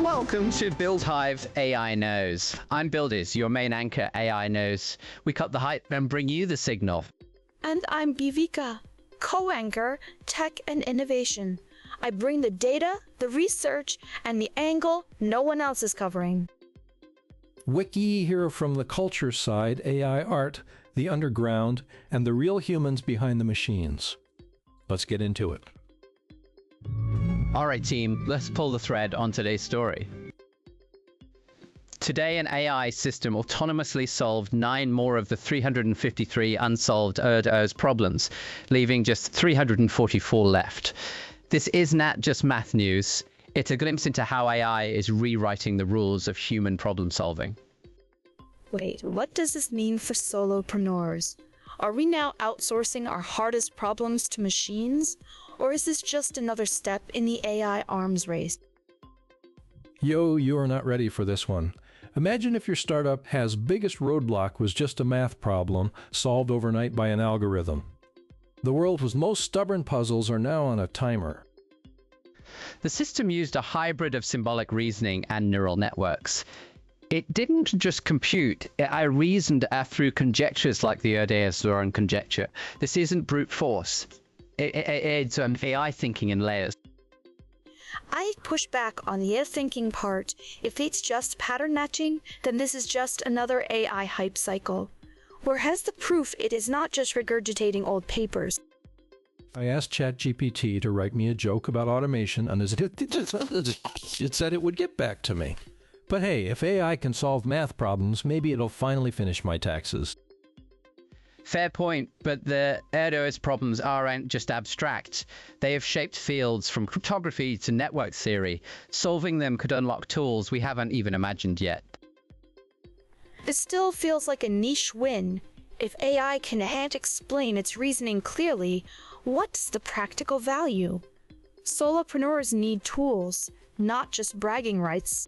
Welcome to BuildHive AI Knows. I'm Buildis, your main anchor AI Knows. We cut the hype and bring you the signal. And I'm Bivika, co-anchor Tech and Innovation. I bring the data, the research, and the angle no one else is covering. Wicki here from the culture side, AI art, the underground, and the real humans behind the machines. Let's get into it. All right, team, let's pull the thread on today's story. Today, an AI system autonomously solved 9 more of the 353 unsolved Erdős problems, leaving just 344 left. This is not just math news. It's a glimpse into how AI is rewriting the rules of human problem solving. Wait, what does this mean for solopreneurs? Are we now outsourcing our hardest problems to machines? Or is this just another step in the AI arms race? Yo, you are not ready for this one. Imagine if your startup has biggest roadblock was just a math problem solved overnight by an algorithm. The world's most stubborn puzzles are now on a timer. The system used a hybrid of symbolic reasoning and neural networks. It didn't just compute, I reasoned through conjectures like the Erdős law and conjecture. This isn't brute force. It's AI thinking in layers. I push back on the thinking part. If it's just pattern matching, then this is just another AI hype cycle. Where has the proof it is not just regurgitating old papers? I asked ChatGPT to write me a joke about automation, and it said it would get back to me. But hey, if AI can solve math problems, maybe it'll finally finish my taxes. Fair point, but the Erdős problems aren't just abstract. They have shaped fields from cryptography to network theory. Solving them could unlock tools we haven't even imagined yet. It still feels like a niche win. If AI can't explain its reasoning clearly, what's the practical value? Solopreneurs need tools, not just bragging rights.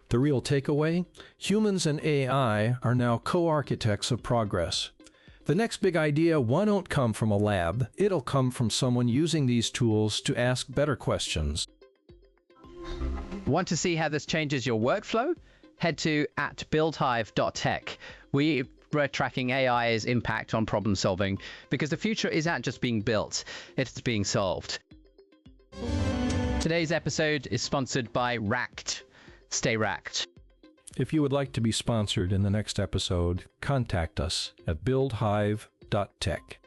The real takeaway? Humans and AI are now co-architects of progress. The next big idea won't come from a lab, it'll come from someone using these tools to ask better questions. Want to see how this changes your workflow? Head to @buildhive.tech. We're tracking AI's impact on problem solving because the future isn't just being built, it's being solved. Today's episode is sponsored by Racked. Stay racked. If you would like to be sponsored in the next episode, contact us at buildhive.tech.